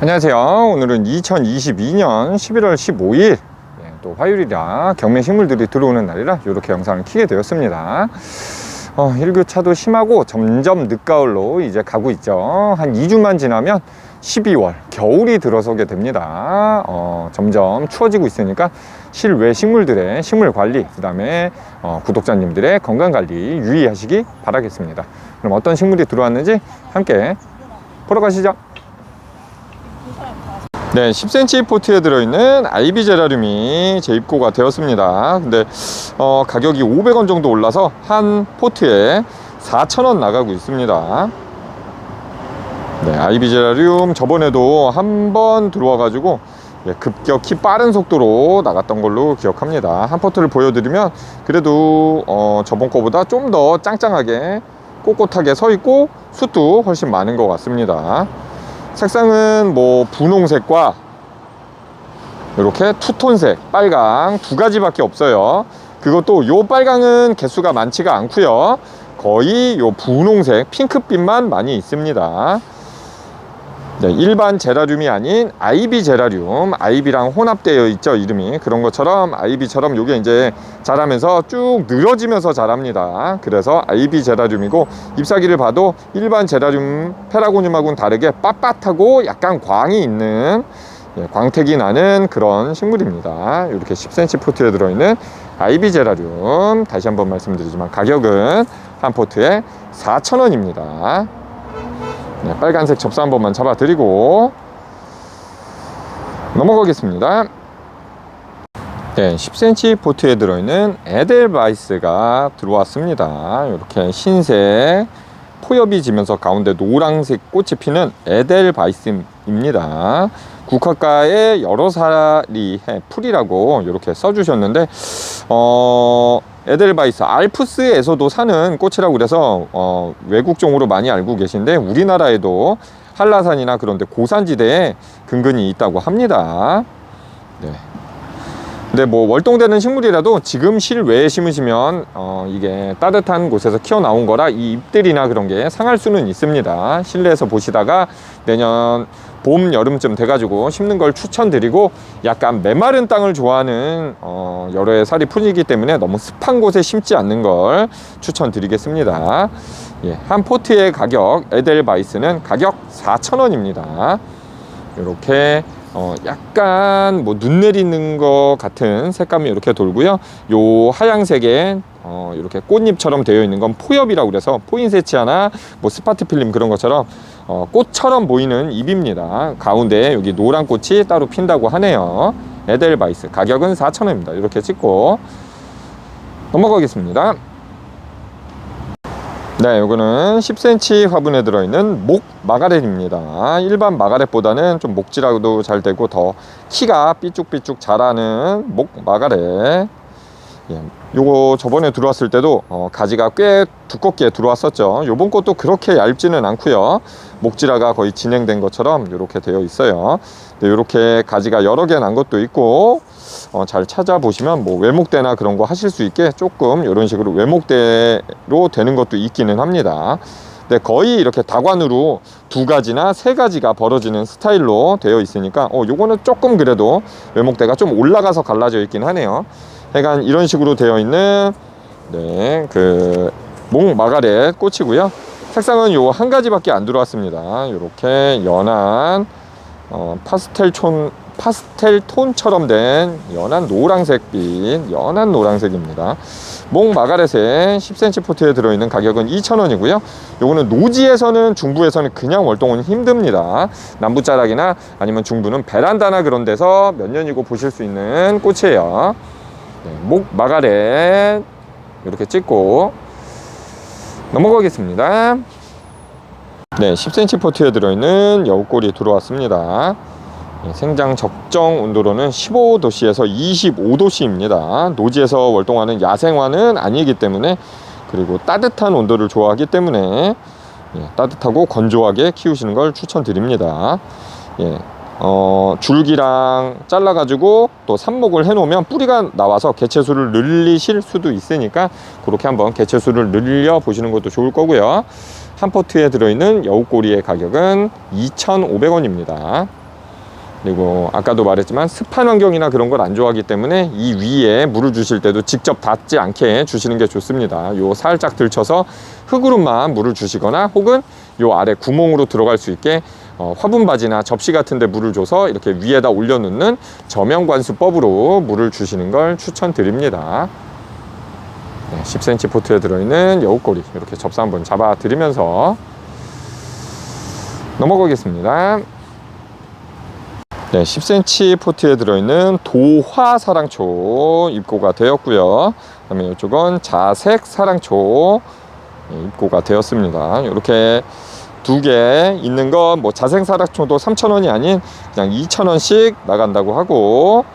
안녕하세요. 오늘은 2022년 11월 15일 또 화요일이라 경매식물들이 들어오는 날이라 이렇게 영상을 켜게 되었습니다. 일교차도 심하고 점점 늦가을로 이제 가고 있죠. 한 2주만 지나면 12월 겨울이 들어서게 됩니다. 점점 추워지고 있으니까 실외 식물들의 식물 관리, 그 다음에 구독자님들의 건강 관리 유의하시기 바라겠습니다. 그럼 어떤 식물이 들어왔는지 함께 보러 가시죠. 네, 10cm 포트에 들어있는 아이비 제라늄이 재입고가 되었습니다. 근데 가격이 500원 정도 올라서 한 포트에 4,000원 나가고 있습니다. 네, 아이비 제라늄 저번에도 한번 들어와 가지고 급격히 빠른 속도로 나갔던 걸로 기억합니다. 한 포트를 보여드리면 그래도 저번 거보다 좀 더 짱짱하게 꼿꼿하게 서 있고 숯도 훨씬 많은 것 같습니다. 색상은 뭐 분홍색과 이렇게 투톤색, 빨강 두 가지밖에 없어요. 그것도 요 빨강은 개수가 많지가 않고요. 거의 요 분홍색, 핑크빛만 많이 있습니다. 네, 일반 제라늄이 아닌 아이비 제라늄, 아이비랑 혼합되어 있죠, 이름이. 그런 것처럼 아이비처럼 요게 이제 자라면서 쭉 늘어지면서 자랍니다. 그래서 아이비 제라늄이고, 잎사귀를 봐도 일반 제라늄 페라고늄하고는 다르게 빳빳하고 약간 광이 있는, 광택이 나는 그런 식물입니다. 이렇게 10cm 포트에 들어있는 아이비 제라늄, 다시 한번 말씀드리지만 가격은 한 포트에 4,000원입니다. 네, 빨간색 접사 한 번만 잡아 드리고 넘어가겠습니다. 네, 10cm 포트에 들어있는 에델바이스가 들어왔습니다. 이렇게 흰색 포엽이 지면서 가운데 노란색 꽃이 피는 에델바이스입니다. 국화가에 여러 살이 풀이라고 이렇게 써주셨는데 에델바이스 알프스에서도 사는 꽃이라고 그래서 외국종으로 많이 알고 계신데, 우리나라에도 한라산이나 그런 데 고산지대에 근근히 있다고 합니다. 네. 근데 뭐 월동되는 식물이라도 지금 실외에 심으시면 이게 따뜻한 곳에서 키워 나온 거라 이 잎들이나 그런 게 상할 수는 있습니다. 실내에서 보시다가 내년 봄, 여름쯤 돼가지고 심는 걸 추천드리고, 약간 메마른 땅을 좋아하는 여러 해 살이 풀이기 때문에 너무 습한 곳에 심지 않는 걸 추천드리겠습니다. 예, 한 포트의 가격, 에델바이스는 가격 4,000원입니다. 이렇게 약간 뭐 눈 내리는 것 같은 색감이 이렇게 돌고요. 요 하양색에 이렇게 꽃잎처럼 되어 있는 건 포엽이라고 그래서 포인세치아나 뭐 스파트 필름 그런 것처럼 꽃처럼 보이는 잎입니다. 가운데 여기 노란 꽃이 따로 핀다고 하네요. 에델바이스 가격은 4,000원입니다. 이렇게 찍고 넘어가겠습니다. 네, 요거는 10cm 화분에 들어있는 목 마가렛입니다. 일반 마가렛보다는 좀 목질하고도 잘 되고 더 키가 삐쭉삐쭉 자라는 목 마가렛. 예, 요거 저번에 들어왔을 때도 가지가 꽤 두껍게 들어왔었죠. 요번 것도 그렇게 얇지는 않고요. 목질화가 거의 진행된 것처럼 이렇게 되어 있어요. 네, 이렇게 가지가 여러 개 난 것도 있고, 잘 찾아보시면 뭐 외목대나 그런 거 하실 수 있게 조금 이런 식으로 외목대로 되는 것도 있기는 합니다. 네, 거의 이렇게 다관으로 두 가지나 세 가지가 벌어지는 스타일로 되어 있으니까 요거는 조금 그래도 외목대가 좀 올라가서 갈라져 있긴 하네요. 약간 이런 식으로 되어 있는 그 목 마가렛 꽃이고요. 색상은 요 한 가지밖에 안 들어왔습니다. 이렇게 연한 파스텔 톤처럼 된 연한 노란색빛, 연한 노란색입니다. 목 마가렛의 10cm 포트에 들어있는 가격은 2,000원이고요. 요거는 노지에서는, 중부에서는 그냥 월동은 힘듭니다. 남부자락이나 아니면 중부는 베란다나 그런 데서 몇 년이고 보실 수 있는 꽃이에요. 네, 목 마가렛 이렇게 찍고 넘어가겠습니다. 네, 10cm 포트에 들어있는 여우꼬리 들어왔습니다. 생장 적정 온도로는 15도씨에서 25도씨입니다. 노지에서 월동하는 야생화는 아니기 때문에, 그리고 따뜻한 온도를 좋아하기 때문에 따뜻하고 건조하게 키우시는 걸 추천드립니다. 줄기랑 잘라 가지고 또 삽목을 해 놓으면 뿌리가 나와서 개체수를 늘리실 수도 있으니까 그렇게 한번 개체수를 늘려 보시는 것도 좋을 거고요. 한 포트에 들어있는 여우꼬리의 가격은 2,500원입니다. 그리고 아까도 말했지만 습한 환경이나 그런 걸 안 좋아하기 때문에 이 위에 물을 주실 때도 직접 닿지 않게 주시는 게 좋습니다. 요 살짝 들쳐서 흙으로만 물을 주시거나 혹은 요 아래 구멍으로 들어갈 수 있게 화분 바지나 접시 같은 데 물을 줘서 이렇게 위에다 올려놓는 저명관수법으로 물을 주시는 걸 추천드립니다. 네, 10cm 포트에 들어있는 여우꼬리 이렇게 접사 한번 잡아 드리면서 넘어가겠습니다. 네, 10cm 포트에 들어있는 도화사랑초 입고가 되었고요. 그 다음에 이쪽은 자색사랑초 입고가 되었습니다. 이렇게 두 개 있는 건 뭐 자색사랑초도 3,000원이 아닌 그냥 2,000원씩 나간다고 하고,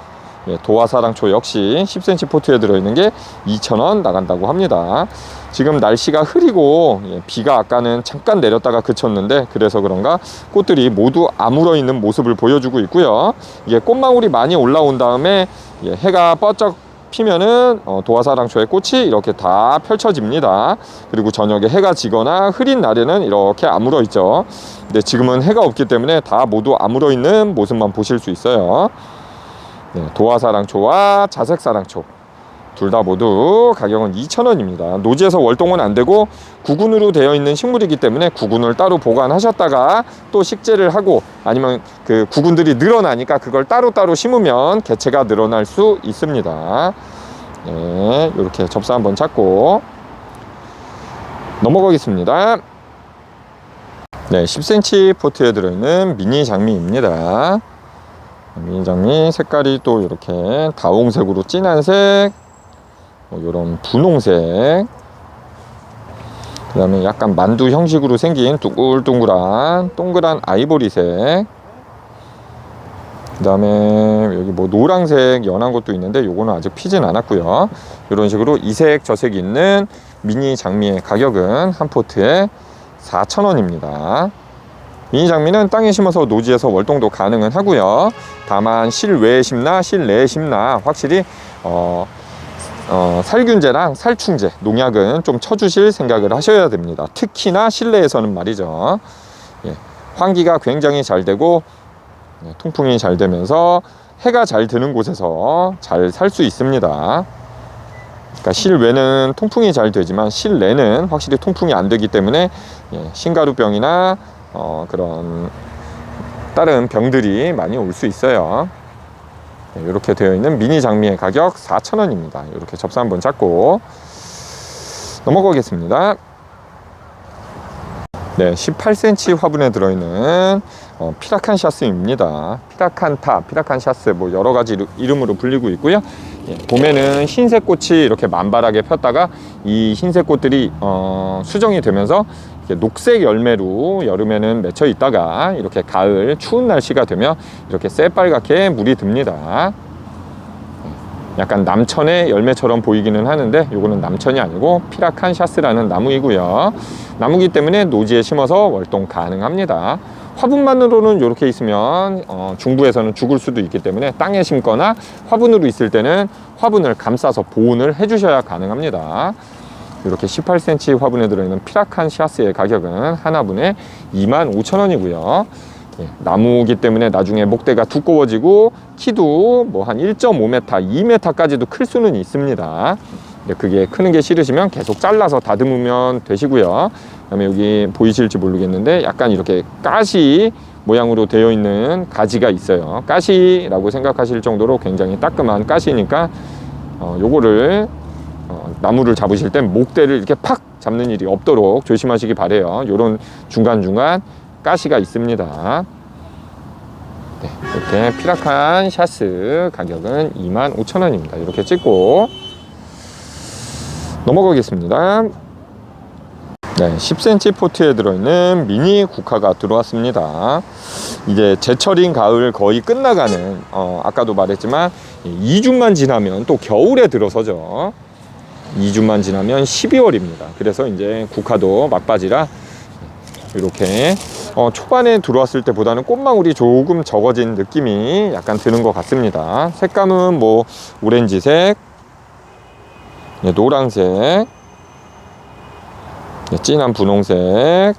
도화사랑초 역시 10cm 포트에 들어있는 게 2,000원 나간다고 합니다. 지금 날씨가 흐리고 비가 아까는 잠깐 내렸다가 그쳤는데 그래서 그런가 꽃들이 모두 아물어 있는 모습을 보여주고 있고요. 이게 꽃망울이 많이 올라온 다음에 해가 뻗쩍 피면은 도화사랑초의 꽃이 이렇게 다 펼쳐집니다. 그리고 저녁에 해가 지거나 흐린 날에는 이렇게 아물어 있죠. 근데 지금은 해가 없기 때문에 다 모두 아물어 있는 모습만 보실 수 있어요. 네, 도화사랑초와 자색사랑초 둘 다 모두 가격은 2,000원입니다. 노지에서 월동은 안 되고 구근으로 되어 있는 식물이기 때문에 구근을 따로 보관하셨다가 또 식재를 하고, 아니면 그 구근들이 늘어나니까 그걸 따로따로 심으면 개체가 늘어날 수 있습니다. 네, 이렇게 접사 한번 잡고 넘어가겠습니다. 네, 10cm 포트에 들어있는 미니 장미입니다. 미니 장미 색깔이 또 이렇게 다홍색으로 진한색, 이런 분홍색, 그 다음에 약간 만두 형식으로 생긴 둥글둥글한 동그란 아이보리색, 그 다음에 여기 뭐 노란색 연한 것도 있는데 요거는 아직 피진 않았고요. 이런 식으로 이색 저색 있는 미니 장미의 가격은 한 포트에 4,000원입니다. 미니 장미는 땅에 심어서 노지에서 월동도 가능은 하고요. 다만 실외에 심나 실내에 심나 확실히 살균제랑 살충제, 농약은 좀 쳐주실 생각을 하셔야 됩니다. 특히나 실내에서는 말이죠. 환기가 굉장히 잘 되고 통풍이 잘 되면서 해가 잘 드는 곳에서 잘 살 수 있습니다. 그러니까 실외는 통풍이 잘 되지만 실내는 확실히 통풍이 안 되기 때문에 신가루병이나 그런 다른 병들이 많이 올 수 있어요. 이렇게 되어 있는 미니 장미의 가격 4,000원입니다. 이렇게 접사 한번 잡고 넘어가겠습니다. 네, 18cm 화분에 들어있는 피라칸샤스입니다. 피라칸타, 피라칸샤스 뭐 여러 가지 이름으로 불리고 있고요. 봄에는 흰색 꽃이 이렇게 만발하게 폈다가 이 흰색 꽃들이 수정이 되면서 녹색 열매로 여름에는 맺혀 있다가 이렇게 가을 추운 날씨가 되면 이렇게 새빨갛게 물이 듭니다. 약간 남천의 열매처럼 보이기는 하는데 요거는 남천이 아니고 피라칸샤스라는 나무이고요. 나무기 때문에 노지에 심어서 월동 가능합니다. 화분만으로는 이렇게 있으면 중부에서는 죽을 수도 있기 때문에 땅에 심거나 화분으로 있을 때는 화분을 감싸서 보온을 해 주셔야 가능합니다. 이렇게 18cm 화분에 들어있는 피라칸샤스의 가격은 하나분에 25,000원이고요. 나무기 때문에 나중에 목대가 두꺼워지고 키도 뭐 한 1.5m, 2m까지도 클 수는 있습니다. 그게 크는 게 싫으시면 계속 잘라서 다듬으면 되시고요. 그 다음에 여기 보이실지 모르겠는데 약간 이렇게 가시 모양으로 되어 있는 가지가 있어요. 가시라고 생각하실 정도로 굉장히 따끔한 가시니까 요거를 나무를 잡으실 땐 목대를 이렇게 팍 잡는 일이 없도록 조심하시기 바래요. 요런 중간중간 가시가 있습니다. 네, 이렇게 피라칸샤스 가격은 25,000원입니다. 이렇게 찍고 넘어가겠습니다. 네, 10cm 포트에 들어있는 미니 국화가 들어왔습니다. 이제 제철인 가을 거의 끝나가는 아까도 말했지만 2주만 지나면 또 겨울에 들어서죠. 2주만 지나면 12월입니다. 그래서 이제 국화도 막바지라 이렇게 초반에 들어왔을 때보다는 꽃망울이 조금 적어진 느낌이 약간 드는 것 같습니다. 색감은 뭐 오렌지색, 노란색, 진한 분홍색,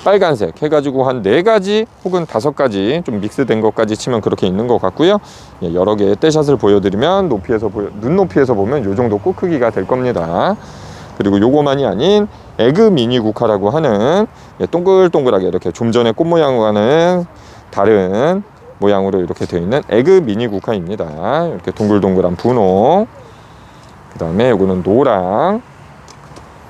빨간색 해가지고 한 4가지 혹은 5가지 좀 믹스된 것까지 치면 그렇게 있는 것 같고요. 예, 여러 개의 떼샷을 보여드리면 눈높이에서 보면 이 정도 꽃 크기가 될 겁니다. 그리고 요거만이 아닌 에그 미니 국화라고 하는, 예, 동글동글하게 이렇게 좀 전에 꽃 모양과는 다른 모양으로 이렇게 되어 있는 에그 미니 국화입니다. 이렇게 동글동글한 분홍, 그 다음에 요거는 노랑,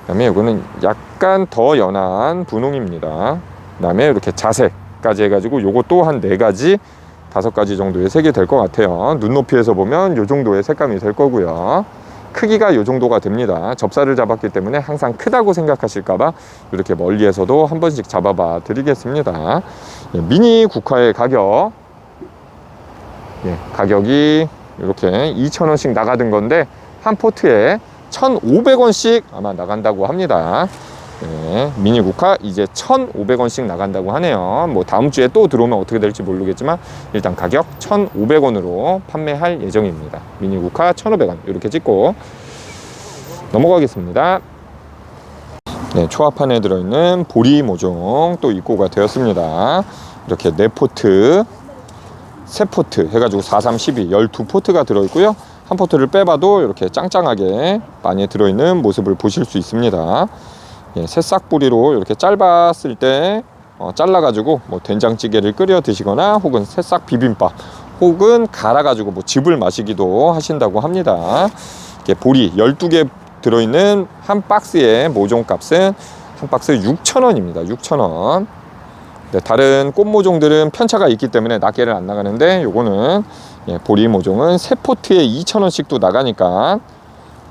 그 다음에 요거는 약간 더 연한 분홍입니다. 그 다음에 이렇게 자색까지 해가지고 요것도 한 4가지 5가지 정도의 색이 될 것 같아요. 눈높이에서 보면 요 정도의 색감이 될 거고요. 크기가 요 정도가 됩니다. 접사를 잡았기 때문에 항상 크다고 생각하실까봐 이렇게 멀리에서도 한 번씩 잡아봐 드리겠습니다. 예, 미니 국화의 가격, 예, 가격이 이렇게 2,000원씩 나가던 건데 한 포트에 1,500원씩 아마 나간다고 합니다. 네, 미니 국화 이제 1,500원씩 나간다고 하네요. 뭐 다음 주에 또 들어오면 어떻게 될지 모르겠지만 일단 가격 1,500원으로 판매할 예정입니다. 미니 국화 1,500원 이렇게 찍고 넘어가겠습니다. 네, 초합판에 들어있는 보리 모종 또 입고가 되었습니다. 이렇게 4포트, 3포트 해가지고 4, 3, 12, 12포트가 들어있고요. 한 포트를 빼봐도 이렇게 짱짱하게 많이 들어있는 모습을 보실 수 있습니다. 예, 새싹 보리로 이렇게 짧았을 때 잘라가지고 뭐 된장찌개를 끓여 드시거나 혹은 새싹 비빔밥 혹은 갈아가지고 뭐 즙을 마시기도 하신다고 합니다. 이렇게 보리 12개 들어있는 한 박스의 모종값은 한 박스에 6,000원입니다. 6,000원. 네, 다른 꽃 모종들은 편차가 있기 때문에 낱개를 안 나가는데 요거는, 예, 보리 모종은 3포트에 2,000원씩도 나가니까,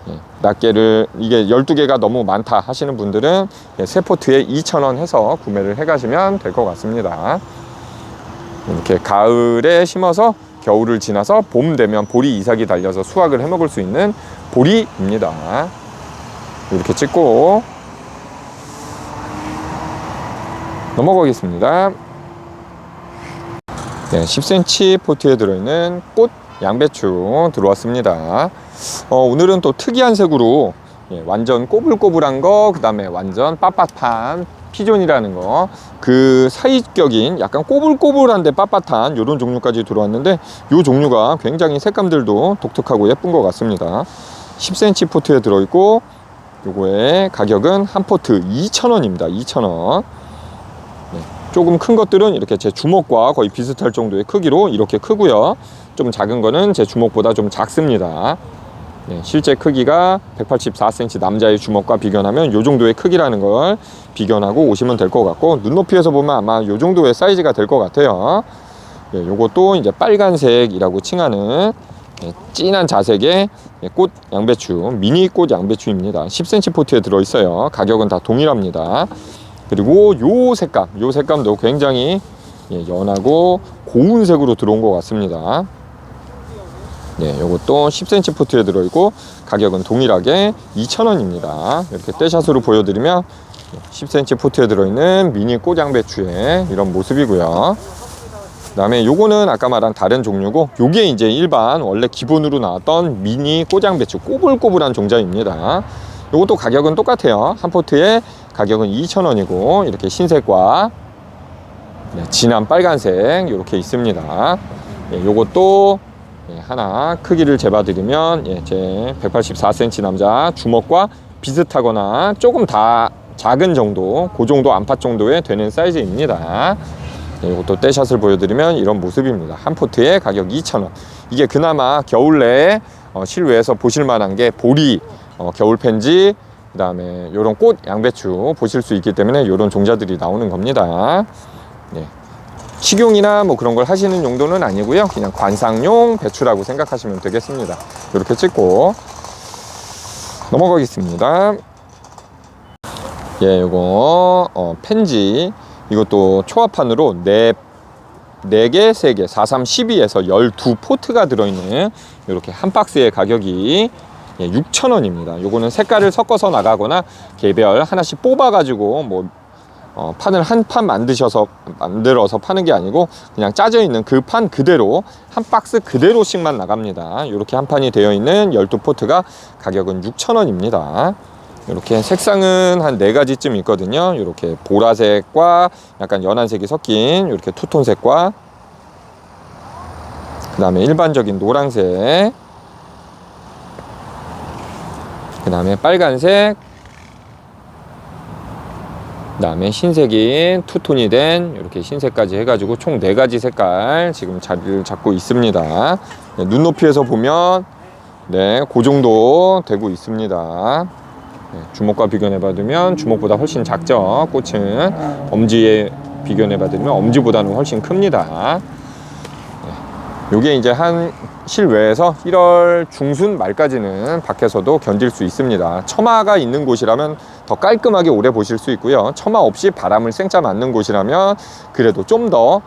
예, 낱개를 이게 12개가 너무 많다 하시는 분들은, 예, 3포트에 2,000원 해서 구매를 해 가시면 될 것 같습니다. 이렇게 가을에 심어서 겨울을 지나서 봄 되면 보리 이삭이 달려서 수확을 해 먹을 수 있는 보리입니다. 이렇게 찍고 넘어가겠습니다. 네, 10cm 포트에 들어있는 꽃 양배추 들어왔습니다. 오늘은 또 특이한 색으로, 예, 완전 꼬불꼬불한 거, 그 다음에 완전 빳빳한 피존이라는 거, 그 사이격인 약간 꼬불꼬불한데 빳빳한 이런 종류까지 들어왔는데 이 종류가 굉장히 색감들도 독특하고 예쁜 것 같습니다. 10cm 포트에 들어있고 요거의 가격은 한 포트 2,000원입니다. 2,000원. 네, 조금 큰 것들은 이렇게 제 주먹과 거의 비슷할 정도의 크기로 이렇게 크고요. 좀 작은 거는 제 주먹보다 좀 작습니다. 네, 실제 크기가 184cm 남자의 주먹과 비견하면 이 정도의 크기라는 걸 비견하고 오시면 될 것 같고, 눈높이에서 보면 아마 이 정도의 사이즈가 될 것 같아요. 네, 요것도 이제 빨간색이라고 칭하는, 네, 진한 자색의 꽃 양배추, 미니 꽃 양배추입니다. 10cm 포트에 들어있어요. 가격은 다 동일합니다. 그리고 요 색감도 굉장히, 예, 연하고 고운 색으로 들어온 것 같습니다. 네, 요것도 10cm 포트에 들어있고 가격은 동일하게 2,000원입니다. 이렇게 떼샷으로 보여드리면 10cm 포트에 들어있는 미니 꽃 양배추의 이런 모습이고요. 그 다음에 요거는 아까 말한 다른 종류고, 요게 이제 일반 원래 기본으로 나왔던 미니 꽃 양배추 꼬불꼬불한 종자입니다. 요것도 가격은 똑같아요. 한 포트에 가격은 2,000원이고 이렇게 흰색과, 네, 진한 빨간색 이렇게 있습니다. 예, 요것도, 예, 하나 크기를 재봐드리면, 예, 제 184cm 남자 주먹과 비슷하거나 조금 다 작은 정도, 그 정도 안팎 정도에 되는 사이즈입니다. 예, 이것도 떼샷을 보여드리면 이런 모습입니다. 한 포트에 가격 2,000원. 이게 그나마 겨울 내에 실외에서 보실 만한 게 보리, 겨울 펜지, 그 다음에 요런 꽃 양배추 보실 수 있기 때문에 요런 종자들이 나오는 겁니다. 네. 식용이나 뭐 그런 걸 하시는 용도는 아니고요. 그냥 관상용 배추라고 생각하시면 되겠습니다. 이렇게 찍고 넘어가겠습니다. 예, 요거 펜지, 이것도 초합판으로 4개, 3개, 4, 3, 12에서 12포트가 들어있는 이렇게 한 박스의 가격이, 예, 6,000원입니다. 요거는 색깔을 섞어서 나가거나 개별 하나씩 뽑아가지고 뭐 판을 한 판 만들어서 파는 게 아니고 그냥 짜져 있는 그 판 그대로 한 박스 그대로씩만 나갑니다. 이렇게 한 판이 되어 있는 12포트가 가격은 6,000원입니다. 이렇게 색상은 한 4가지쯤 있거든요. 이렇게 보라색과 약간 연한색이 섞인 이렇게 투톤색과 그 다음에 일반적인 노란색, 그 다음에 빨간색, 그 다음에 흰색인 투톤이 된 이렇게 흰색까지 해가지고 총 4가지 색깔 지금 자리를 잡고 있습니다. 네, 눈높이에서 보면 네, 그 정도 되고 있습니다. 네, 주먹과 비교해 봐두면 주먹보다 훨씬 작죠. 꽃은 엄지에 비교해 봐두면 엄지보다는 훨씬 큽니다. 네, 요게 이제 한 실외에서 1월 중순 말까지는 밖에서도 견딜 수 있습니다. 처마가 있는 곳이라면 더 깔끔하게 오래 보실 수 있고요. 처마 없이 바람을 쌩짜 맞는 곳이라면 그래도 좀 더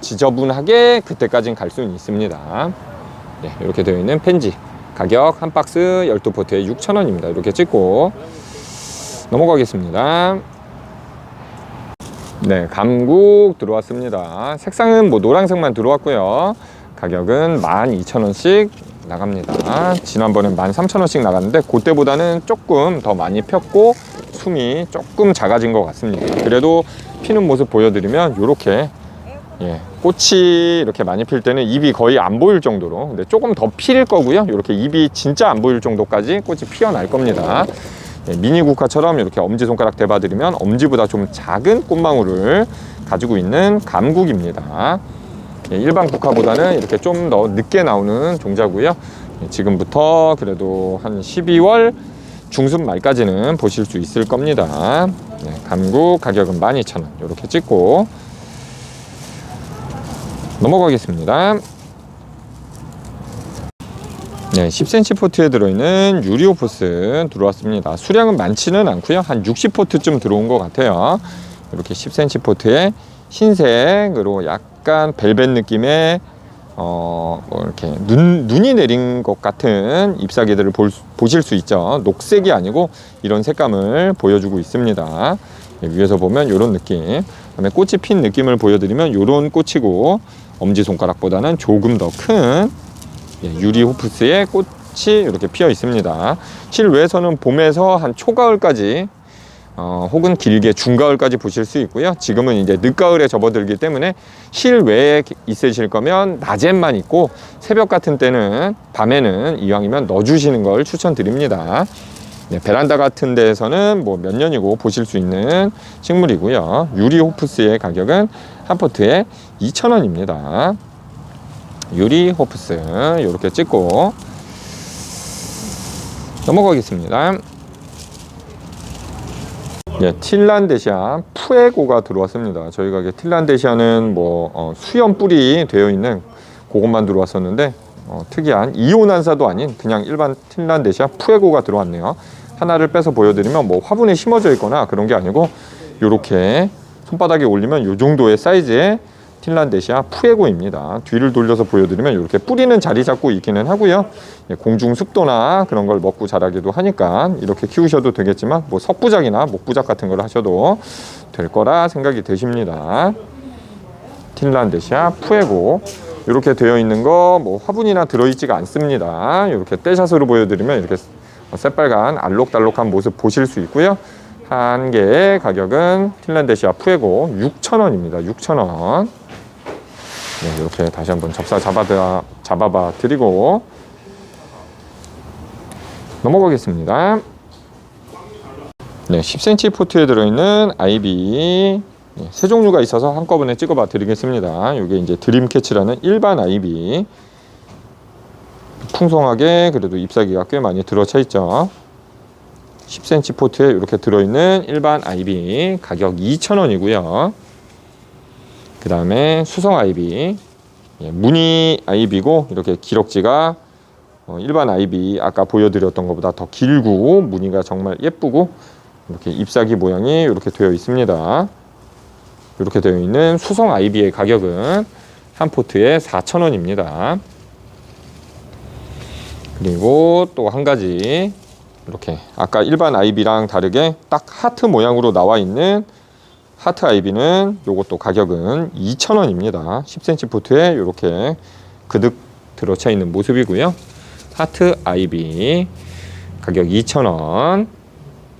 지저분하게 그때까지는 갈 수는 있습니다. 네, 이렇게 되어 있는 펜지 가격 한 박스 12포트에 6,000원입니다. 이렇게 찍고 넘어가겠습니다. 네, 감국 들어왔습니다. 색상은 뭐 노란색만 들어왔고요. 가격은 12,000원씩 나갑니다. 지난번엔 13,000원씩 나갔는데 그때보다는 조금 더 많이 폈고 숨이 조금 작아진 것 같습니다. 그래도 피는 모습 보여드리면 이렇게 꽃이 이렇게 많이 필 때는 입이 거의 안 보일 정도로, 근데 조금 더 필 거고요. 이렇게 입이 진짜 안 보일 정도까지 꽃이 피어날 겁니다. 미니 국화처럼 이렇게 엄지손가락 대봐드리면 엄지보다 좀 작은 꽃망울을 가지고 있는 감국입니다. 일반 국화보다는 이렇게 좀 더 늦게 나오는 종자고요. 지금부터 그래도 한 12월 중순 말까지는 보실 수 있을 겁니다. 감국 가격은 12,000원 이렇게 찍고 넘어가겠습니다. 네, 10cm 포트에 들어있는 유리오포스 들어왔습니다. 수량은 많지는 않고요. 한 60포트쯤 들어온 것 같아요. 이렇게 10cm 포트에 흰색으로 약간 벨벳 느낌의 뭐 이렇게 눈이 내린 것 같은 잎사귀들을 보실 수 있죠. 녹색이 아니고 이런 색감을 보여주고 있습니다. 위에서 보면 이런 느낌, 그다음에 꽃이 핀 느낌을 보여드리면 이런 꽃이고 엄지손가락보다는 조금 더 큰 유리 호프스의 꽃이 이렇게 피어 있습니다. 실외에서는 봄에서 한 초가을까지 혹은 길게 중가을까지 보실 수 있고요. 지금은 이제 늦가을에 접어들기 때문에 실외에 있으실 거면 낮에만 있고 새벽 같은 때는 밤에는 이왕이면 넣어주시는 걸 추천드립니다. 네, 베란다 같은 데에서는 뭐 몇 년이고 보실 수 있는 식물이고요. 유리 호프스의 가격은 한 포트에 2,000원입니다. 유리 호프스 이렇게 찍고 넘어가겠습니다. 네, 틸란데시아 푸에고가 들어왔습니다. 저희 가게 틸란데시아는 뭐 수염 뿔이 되어 있는 그것만 들어왔었는데 특이한 이온한사도 아닌 그냥 일반 틸란데시아 푸에고가 들어왔네요. 하나를 빼서 보여드리면 뭐 화분에 심어져 있거나 그런 게 아니고 이렇게 손바닥에 올리면 이 정도의 사이즈의 틸란데시아 푸에고입니다. 뒤를 돌려서 보여드리면 이렇게 뿌리는 자리 잡고 있기는 하고요. 공중 습도나 그런 걸 먹고 자라기도 하니까 이렇게 키우셔도 되겠지만 뭐 석부작이나 목부작 같은 걸 하셔도 될 거라 생각이 되십니다. 틸란데시아 푸에고 이렇게 되어 있는 거 뭐 화분이나 들어있지가 않습니다. 이렇게 떼샷으로 보여드리면 이렇게 새빨간 알록달록한 모습 보실 수 있고요. 한 개의 가격은 틸란데시아 푸에고 6,000원입니다. 6,000원. 네, 이렇게 다시 한번 접사 잡아봐 드리고 넘어가겠습니다. 네, 10cm 포트에 들어있는 아이비 세 종류가 있어서 한꺼번에 찍어봐 드리겠습니다. 이게 이제 드림캐치라는 일반 아이비, 풍성하게 그래도 잎사귀가 꽤 많이 들어차 있죠. 10cm 포트에 이렇게 들어있는 일반 아이비 가격 2,000원이고요. 그 다음에 수성 아이비, 무늬 아이비고 이렇게 기럭지가 일반 아이비 아까 보여드렸던 것보다 더 길고 무늬가 정말 예쁘고 이렇게 잎사귀 모양이 이렇게 되어 있습니다. 이렇게 되어 있는 수성 아이비의 가격은 한 포트에 4,000원입니다. 그리고 또 한 가지 이렇게 아까 일반 아이비랑 다르게 딱 하트 모양으로 나와 있는 하트 아이비는 요것도 가격은 2,000원입니다. 10cm 포트에 이렇게 그득 들어차 있는 모습이고요. 하트 아이비 가격 2,000원.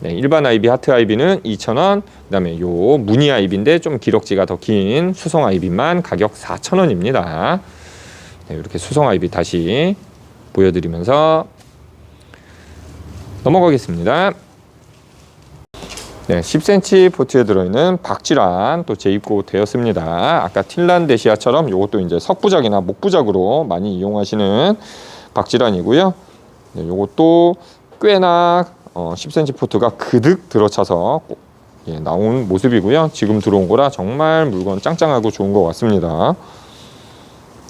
네, 일반 아이비, 하트 아이비는 2,000원. 그 다음에 요 무늬 아이비인데 좀 기럭지가 더 긴 수성 아이비만 가격 4,000원입니다. 네, 이렇게 수성 아이비 다시 보여드리면서 넘어가겠습니다. 네, 10cm 포트에 들어있는 박쥐란 또 재입고 되었습니다. 아까 틴란데시아처럼 이것도 이제 석부작이나 목부작으로 많이 이용하시는 박쥐란이고요. 네, 이것도 꽤나 10cm 포트가 그득 들어차서 나온 모습이고요. 지금 들어온 거라 정말 물건 짱짱하고 좋은 것 같습니다.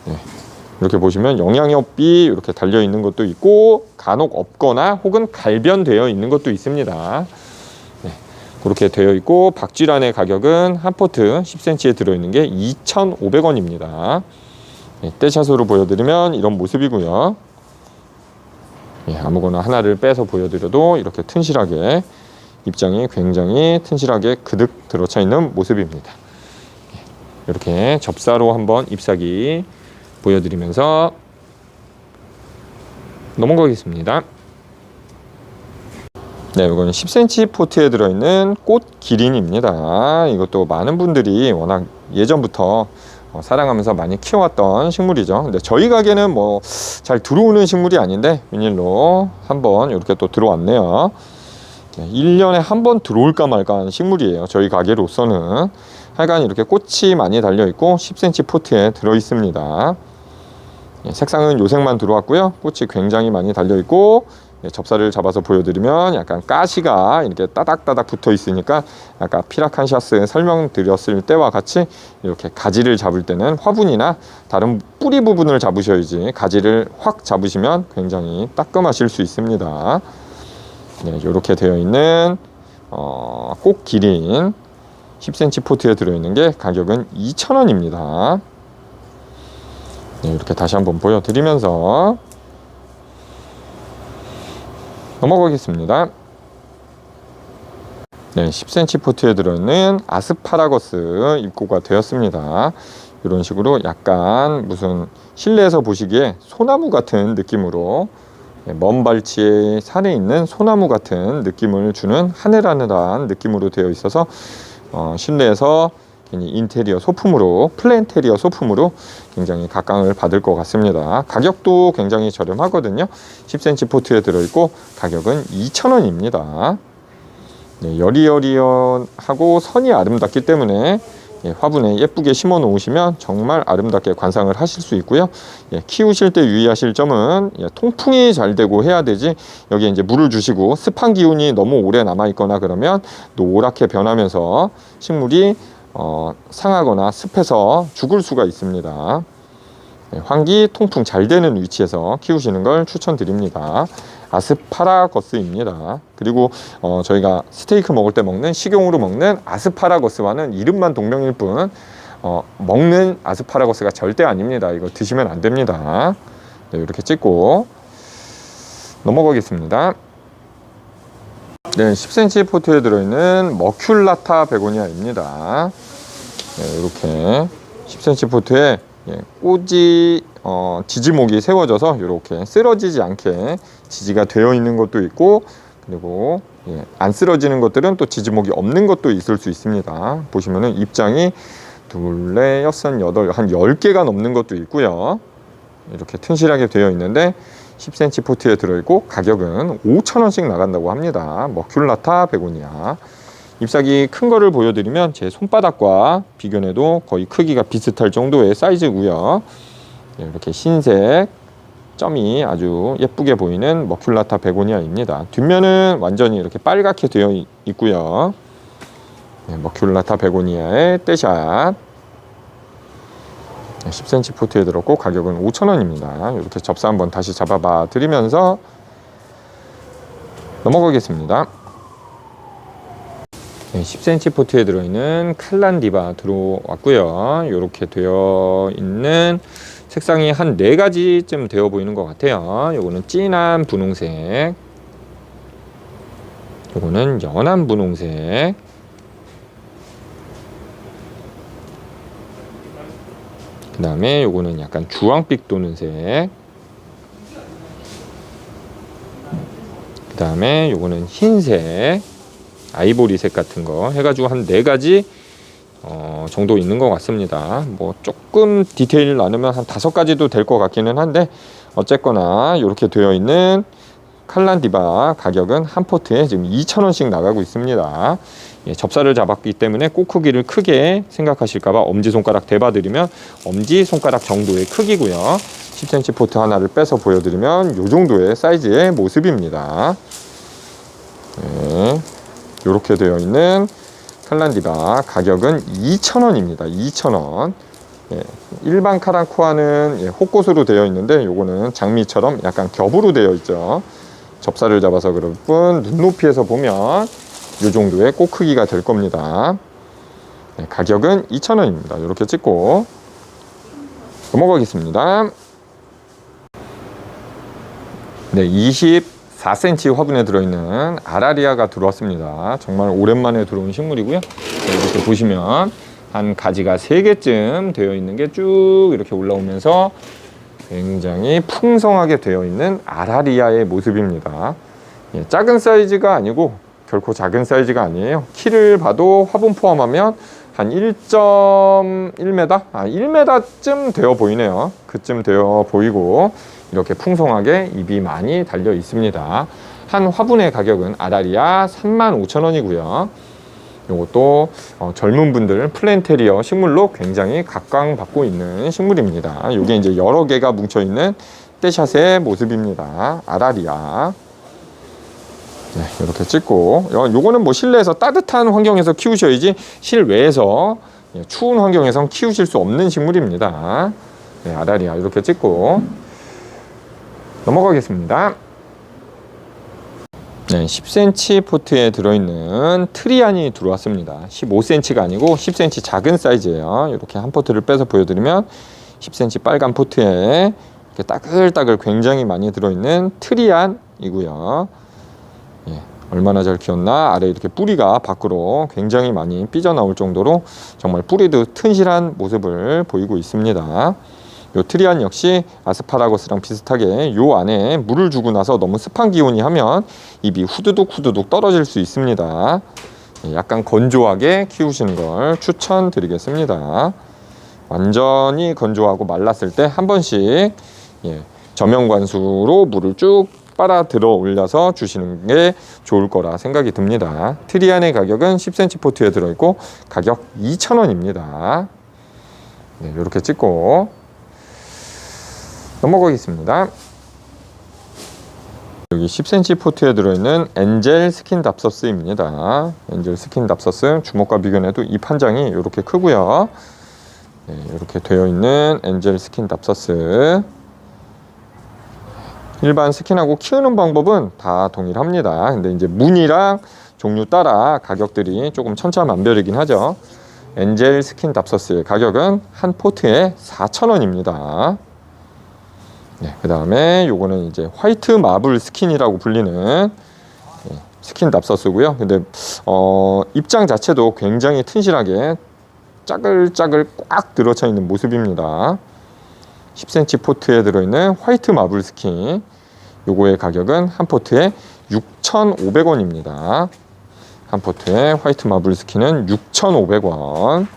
네, 이렇게 보시면 영양엽이 이렇게 달려 있는 것도 있고 간혹 없거나 혹은 갈변되어 있는 것도 있습니다. 네, 그렇게 되어 있고 박쥐란의 가격은 한 포트 10cm에 들어있는 게 2,500원입니다. 네, 떼샷으로 보여드리면 이런 모습이고요. 네, 아무거나 하나를 빼서 보여드려도 이렇게 튼실하게 입장이 굉장히 튼실하게 그득 들어차 있는 모습입니다. 네, 이렇게 접사로 한번 잎사귀 보여드리면서 넘어가겠습니다. 네, 이건 10cm 포트에 들어있는 꽃 기린입니다. 이것도 많은 분들이 워낙 예전부터 사랑하면서 많이 키워왔던 식물이죠. 근데 저희 가게는 뭐 잘 들어오는 식물이 아닌데 웬일로 한번 이렇게 또 들어왔네요. 1년에 한 번 들어올까 말까 하는 식물이에요. 저희 가게로서는. 하여간 이렇게 꽃이 많이 달려있고 10cm 포트에 들어있습니다. 색상은 요색만 들어왔고요. 꽃이 굉장히 많이 달려있고 접사를 잡아서 보여드리면 약간 가시가 이렇게 따닥따닥 붙어 있으니까 아까 피라칸시아스 설명드렸을 때와 같이 이렇게 가지를 잡을 때는 화분이나 다른 뿌리 부분을 잡으셔야지 가지를 확 잡으시면 굉장히 따끔하실 수 있습니다. 네, 이렇게 되어 있는 꽃 기린 10cm 포트에 들어있는 게 가격은 2,000원입니다. 네, 이렇게 다시 한번 보여드리면서 넘어가겠습니다. 네, 10cm 포트에 들어있는 아스파라거스 입고가 되었습니다. 이런 식으로 약간 무슨 실내에서 보시기에 소나무 같은 느낌으로 먼 발치에 산에 있는 소나무 같은 느낌을 주는 하늘하늘한 느낌으로 되어 있어서 실내에서 인테리어 소품으로 플랜테리어 소품으로 굉장히 각광을 받을 것 같습니다. 가격도 굉장히 저렴하거든요. 10cm 포트에 들어있고 가격은 2,000원입니다. 네, 여리여리하고 선이 아름답기 때문에 화분에 예쁘게 심어 놓으시면 정말 아름답게 관상을 하실 수 있고요. 키우실 때 유의하실 점은 통풍이 잘 되고 해야 되지, 여기에 이제 물을 주시고 습한 기운이 너무 오래 남아 있거나 그러면 노랗게 변하면서 식물이 상하거나 습해서 죽을 수가 있습니다. 환기 통풍 잘 되는 위치에서 키우시는 걸 추천드립니다. 아스파라거스입니다. 그리고 저희가 스테이크 먹을 때 먹는, 식용으로 먹는 아스파라거스와는 이름만 동명일 뿐 먹는 아스파라거스가 절대 아닙니다. 이거 드시면 안 됩니다. 네, 이렇게 찍고 넘어가겠습니다. 네, 10cm 포트에 들어있는 머큘라타 베고니아입니다. 네, 이렇게 10cm 포트에 꽃이 지지목이 세워져서 이렇게 쓰러지지 않게 지지가 되어 있는 것도 있고, 그리고 안 쓰러지는 것들은 또 지지목이 없는 것도 있을 수 있습니다. 보시면은 입장이 둘, 넷, 여섯, 여덟, 한 10개가 넘는 것도 있고요. 이렇게 튼실하게 되어 있는데 10cm 포트에 들어있고 가격은 5,000원씩 나간다고 합니다. 머큘라타 베고니아. 잎사귀 큰 거를 보여드리면 제 손바닥과 비교해도 거의 크기가 비슷할 정도의 사이즈고요. 이렇게 흰색 점이 아주 예쁘게 보이는 머큘라타 베고니아입니다. 뒷면은 완전히 이렇게 빨갛게 되어 있고요. 머큘라타 베고니아의 떼샷 10cm 포트에 들었고 가격은 5,000원입니다. 이렇게 접사 한번 다시 잡아봐 드리면서 넘어가겠습니다. 10cm 포트에 들어있는 칼란디바 들어왔고요. 이렇게 되어 있는 색상이 한 4가지쯤 되어 보이는 것 같아요. 요거는 진한 분홍색, 요거는 연한 분홍색, 그 다음에 요거는 약간 주황빛 도는 색, 그 다음에 요거는 흰색, 아이보리색 같은 거 해가지고 한 4가지 정도 있는 것 같습니다. 뭐 조금 디테일 나누면 한 5가지도 될 것 같기는 한데, 어쨌거나 이렇게 되어 있는 칼란디바 가격은 한 포트에 지금 2,000원씩 나가고 있습니다. 예, 접사를 잡았기 때문에 꼭 크기를 크게 생각하실까봐 엄지손가락 대봐드리면 엄지손가락 정도의 크기고요. 10cm 포트 하나를 빼서 보여드리면 이 정도의 사이즈의 모습입니다. 네, 이렇게 되어 있는 칼란디바 가격은 2,000원입니다. 2,000원. 예, 일반 카랑코아는 혹곳으로 되어 있는데, 요거는 장미처럼 약간 겹으로 되어 있죠. 접사를 잡아서 그럴 뿐 눈높이에서 보면 이 정도의 꽃 크기가 될 겁니다. 네, 가격은 2,000원입니다. 이렇게 찍고 넘어가겠습니다. 네, 24cm 화분에 들어있는 아라리아가 들어왔습니다. 정말 오랜만에 들어온 식물이고요. 네, 이렇게 보시면 한 가지가 3개쯤 되어 있는 게 쭉 이렇게 올라오면서 굉장히 풍성하게 되어 있는 아라리아의 모습입니다. 예, 작은 사이즈가 아니고 결코 작은 사이즈가 아니에요. 키를 봐도 화분 포함하면 한 1.1m? 1m쯤 되어 보이네요. 그쯤 되어 보이고 이렇게 풍성하게 잎이 많이 달려 있습니다. 한 화분의 가격은 아라리아 35,000원이고요. 이것도 젊은 분들 플랜테리어 식물로 굉장히 각광받고 있는 식물입니다. 이게 이제 여러 개가 뭉쳐 있는 떼샷의 모습입니다. 아라리아. 네, 이렇게 찍고, 요거는 뭐 실내에서 따뜻한 환경에서 키우셔야지 실외에서 추운 환경에선 키우실 수 없는 식물입니다. 네, 아라리아 이렇게 찍고 넘어가겠습니다. 네, 10cm 포트에 들어있는 트리안이 들어왔습니다. 15cm가 아니고 10cm 작은 사이즈예요. 이렇게 한 포트를 빼서 보여드리면 10cm 빨간 포트에 이렇게 따글따글 굉장히 많이 들어있는 트리안이고요. 예, 얼마나 잘 키웠나. 아래 이렇게 뿌리가 밖으로 굉장히 많이 삐져나올 정도로 정말 뿌리도 튼실한 모습을 보이고 있습니다. 요 트리안 역시 아스파라거스랑 비슷하게 요 안에 물을 주고 나서 너무 습한 기온이 하면 잎이 후두둑 떨어질 수 있습니다. 약간 건조하게 키우시는 걸 추천드리겠습니다. 완전히 건조하고 말랐을 때 한 번씩 저명관수로 물을 쭉 빨아 들어 올려서 주시는 게 좋을 거라 생각이 듭니다. 트리안의 가격은 10cm 포트에 들어있고 가격 2,000원입니다. 네, 이렇게 찍고 넘어가겠습니다. 여기 10cm 포트에 들어있는 엔젤 스킨 답서스입니다. 엔젤 스킨 답서스 주먹과 비교해도 잎 한 장이 이렇게 크고요. 네, 이렇게 되어 있는 엔젤 스킨 답서스. 일반 스킨하고 키우는 방법은 다 동일합니다. 근데 이제 무늬랑 종류 따라 가격들이 조금 천차만별이긴 하죠. 엔젤 스킨 답서스의 가격은 한 포트에 4,000원입니다. 네, 그 다음에 요거는 이제 화이트 마블 스킨이라고 불리는 스킨 답서스고요. 근데 입장 자체도 굉장히 튼실하게 짜글짜글 꽉 들어차 있는 모습입니다. 10cm 포트에 들어있는 화이트 마블 스킨, 요거의 가격은 한 포트에 6,500원입니다. 한 포트에 화이트 마블 스킨은 6,500원.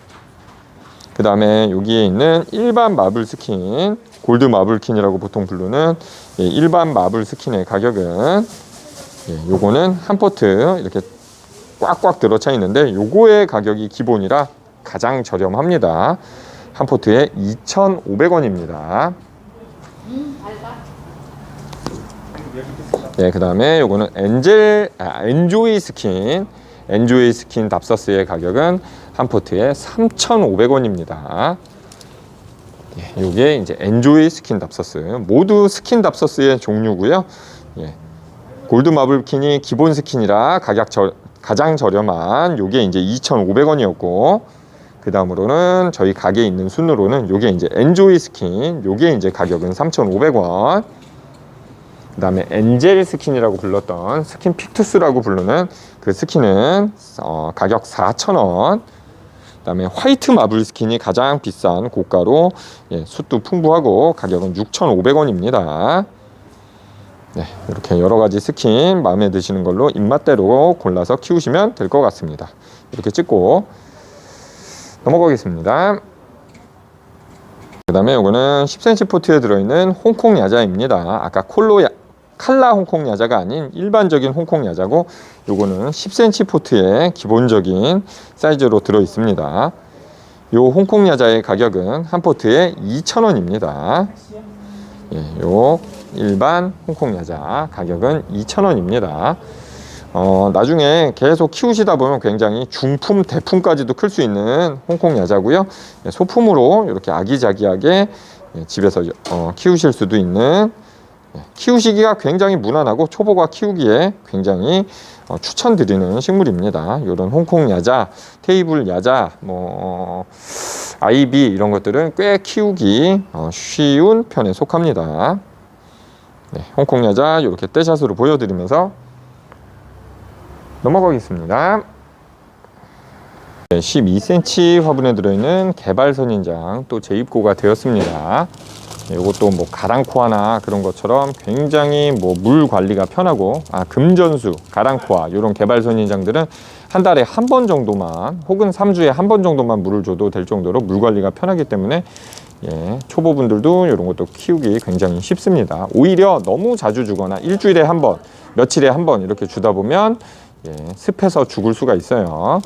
그 다음에 여기에 있는 일반 마블 스킨, 골드 마블킨이라고 보통 부르는 일반 마블 스킨의 가격은 요거는 한 포트 이렇게 꽉꽉 들어차 있는데 요거의 가격이 기본이라 가장 저렴합니다. 한 포트에 2,500원입니다. 네, 그 다음에 요거는 엔조이 스킨 답서스의 가격은 한 포트에 3,500원입니다. 요게 이제 엔조이 스킨 답서스, 모두 스킨 답서스의 종류고요. 골드 마블킨이 기본 스킨이라 가장 저렴한 요게 이제 2,500원이었고, 그 다음으로는 저희 가게에 있는 순으로는 요게 이제 엔조이 스킨, 요게 이제 가격은 3,500원. 그 다음에 엔젤 스킨이라고 불렀던 스킨 픽투스라고 부르는 그 스킨은 가격 4,000원. 그 다음에 화이트 마블 스킨이 가장 비싼 고가로 숯도 풍부하고 가격은 6,500원입니다. 네, 이렇게 여러 가지 스킨 마음에 드시는 걸로 입맛대로 골라서 키우시면 될 것 같습니다. 이렇게 찍고 넘어가겠습니다. 그 다음에 이거는 10cm 포트에 들어있는 홍콩 야자입니다. 아까 칼라 홍콩 야자가 아닌 일반적인 홍콩 야자고, 요거는 10cm 포트에 기본적인 사이즈로 들어 있습니다. 요 홍콩 야자의 가격은 한 포트에 2,000원입니다. 예, 요 일반 홍콩 야자 가격은 2,000원입니다. 나중에 계속 키우시다 보면 굉장히 중품, 대품까지도 클 수 있는 홍콩 야자고요. 소품으로 이렇게 아기자기하게 집에서 키우실 수도 있는, 키우시기가 굉장히 무난하고 초보가 키우기에 굉장히 추천드리는 식물입니다. 이런 홍콩 야자, 테이블 야자, 아이비 이런 것들은 꽤 키우기 쉬운 편에 속합니다. 네, 홍콩 야자 이렇게 떼샷으로 보여드리면서 넘어가겠습니다. 네, 12cm 화분에 들어있는 개발선인장 또 재입고가 되었습니다. 네, 이것도 뭐 가랑코아나 그런 것처럼 굉장히 물 관리가 편하고, 금전수, 가랑코아 이런 개발선인장들은 한 달에 한 번 정도만, 혹은 3주에 한 번 정도만 물을 줘도 될 정도로 물 관리가 편하기 때문에 초보분들도 이런 것도 키우기 굉장히 쉽습니다. 오히려 너무 자주 주거나 일주일에 한 번, 며칠에 한 번 이렇게 주다 보면 습해서 죽을 수가 있어요.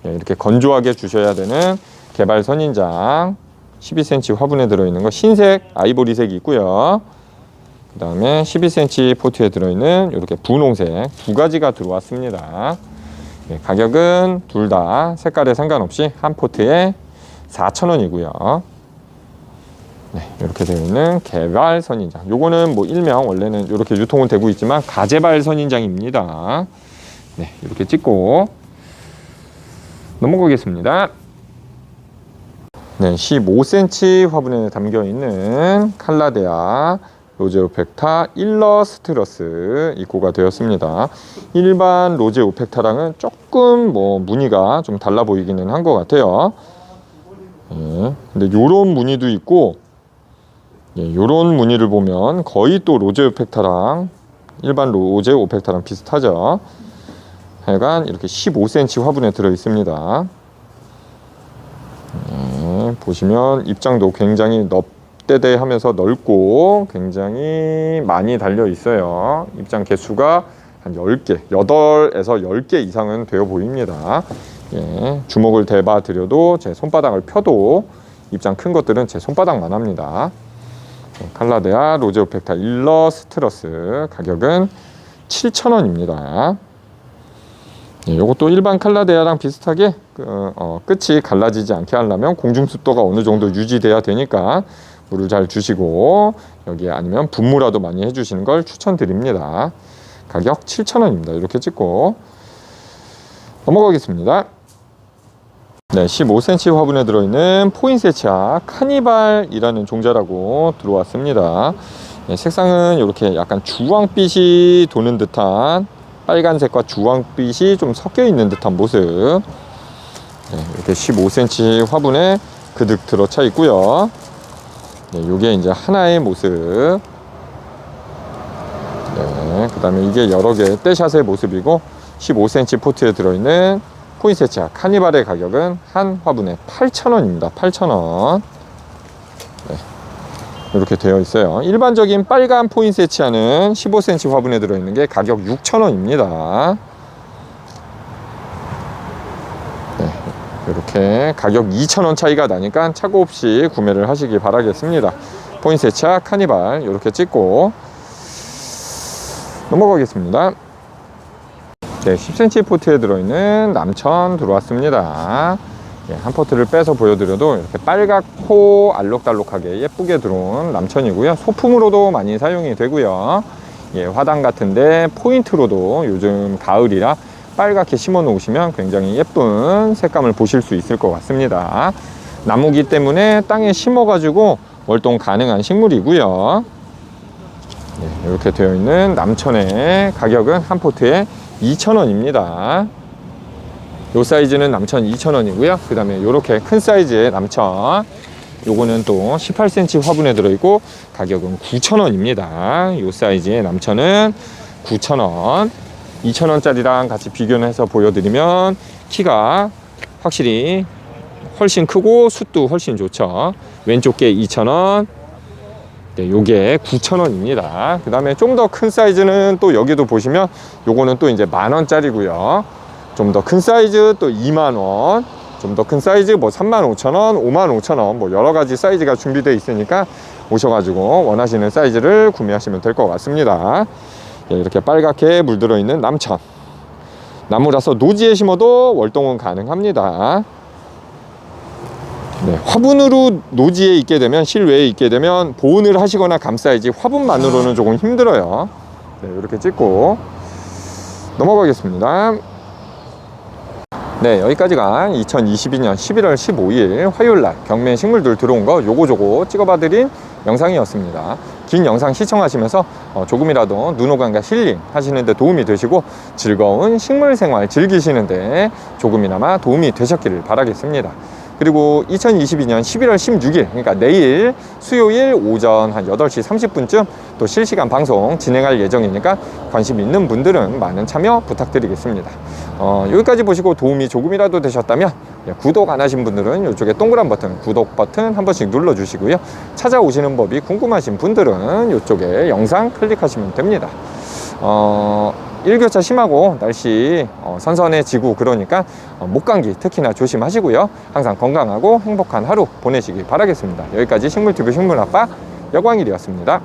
이렇게 건조하게 주셔야 되는 개발 선인장 12cm 화분에 들어있는 거 흰색, 아이보리색이 있고요. 그 다음에 12cm 포트에 들어있는 이렇게 분홍색 두 가지가 들어왔습니다. 가격은 둘 다 색깔에 상관없이 한 포트에 4,000원이고요. 네, 이렇게 되어 있는 개발 선인장. 요거는 일명 원래는 이렇게 유통은 되고 있지만 가재발 선인장입니다. 네, 이렇게 찍고 넘어가겠습니다. 네, 15cm 화분에 담겨 있는 칼라데아 로제오펙타 일러스트러스 입고가 되었습니다. 일반 로제오펙타랑은 조금 무늬가 좀 달라 보이기는 한 것 같아요. 근데 요런 무늬도 있고, 요런 무늬를 보면 거의 또 로제오펙타랑 일반 로제오펙타랑 비슷하죠. 하여간 이렇게 15cm 화분에 들어 있습니다. 보시면 입장도 굉장히 넙대대하면서 넓고 굉장히 많이 달려 있어요. 입장 개수가 한 10개, 8에서 10개 이상은 되어 보입니다. 주먹을 대봐 드려도 제 손바닥을 펴도 입장 큰 것들은 제 손바닥만 합니다. 칼라데아 로제오펙타 일러스트러스 가격은 7,000원입니다. 이것도 일반 칼라데아랑 비슷하게 끝이 갈라지지 않게 하려면 공중습도가 어느 정도 유지돼야 되니까 물을 잘 주시고, 여기에 아니면 분무라도 많이 해주시는 걸 추천드립니다. 가격 7,000원입니다. 이렇게 찍고 넘어가겠습니다. 네, 15cm 화분에 들어있는 포인세치아 카니발이라는 종자라고 들어왔습니다. 색상은 이렇게 약간 주황빛이 도는 듯한, 빨간색과 주황빛이 좀 섞여 있는 듯한 모습. 이렇게 15cm 화분에 그득 들어차 있고요. 이게 이제 하나의 모습. 그 다음에 이게 여러 개의 떼샷의 모습이고, 15cm 포트에 들어있는 포인세치아 카니발의 가격은 한 화분에 8,000원입니다. 8,000원. 이렇게 되어 있어요. 일반적인 빨간 포인세치아는 15cm 화분에 들어있는 게 가격 6,000원입니다. 이렇게 가격 2,000원 차이가 나니까 착오 없이 구매를 하시기 바라겠습니다. 포인세치아 카니발 이렇게 찍고 넘어가겠습니다. 네, 10cm 포트에 들어있는 남천 들어왔습니다. 한 포트를 빼서 보여드려도 이렇게 빨갛고 알록달록하게 예쁘게 들어온 남천이고요. 소품으로도 많이 사용이 되고요. 화단 같은데 포인트로도 요즘 가을이라 빨갛게 심어 놓으시면 굉장히 예쁜 색감을 보실 수 있을 것 같습니다. 나무기 때문에 땅에 심어 가지고 월동 가능한 식물이고요. 이렇게 되어 있는 남천의 가격은 한 포트에 2,000원입니다. 요 사이즈는 남천 2,000원이고요. 그 다음에 요렇게 큰 사이즈의 남천 요거는 또 18cm 화분에 들어있고 가격은 9,000원입니다. 요 사이즈의 남천은 9,000원. 2,000원짜리랑 같이 비교를 해서 보여드리면 키가 확실히 훨씬 크고 숯도 훨씬 좋죠. 왼쪽 게 2,000원, 네, 요게 9,000원입니다. 그 다음에 좀 더 큰 사이즈는 또 여기도 보시면 요거는 또 이제 10,000원짜리고요. 좀 더 큰 사이즈 또 2만원, 좀 더 큰 사이즈 뭐 35,000원, 55,000원, 뭐 여러가지 사이즈가 준비되어 있으니까 오셔가지고 원하시는 사이즈를 구매하시면 될 것 같습니다. 네, 이렇게 빨갛게 물들어 있는 남천, 나무라서 노지에 심어도 월동은 가능합니다. 네, 화분으로 노지에 있게 되면, 실외에 있게 되면 보온을 하시거나 감싸야지 화분만으로는 조금 힘들어요. 네, 이렇게 찍고 넘어가겠습니다. 네, 여기까지가 2022년 11월 15일 화요일날 경매 식물들 들어온 거 요거저거 찍어봐드린 영상이었습니다. 긴 영상 시청하시면서 조금이라도 눈호강과 힐링 하시는데 도움이 되시고 즐거운 식물 생활 즐기시는데 조금이나마 도움이 되셨기를 바라겠습니다. 그리고 2022년 11월 16일, 그러니까 내일 수요일 오전 한 8시 30분쯤 또 실시간 방송 진행할 예정이니까 관심 있는 분들은 많은 참여 부탁드리겠습니다. 여기까지 보시고 도움이 조금이라도 되셨다면 구독 안 하신 분들은 이쪽에 동그란 버튼, 구독 버튼 한 번씩 눌러주시고요. 찾아오시는 법이 궁금하신 분들은 이쪽에 영상 클릭하시면 됩니다. 일교차 심하고 날씨 선선해지고 그러니까 목감기 특히나 조심하시고요. 항상 건강하고 행복한 하루 보내시기 바라겠습니다. 여기까지 식물TV 식물아빠 여광일이었습니다.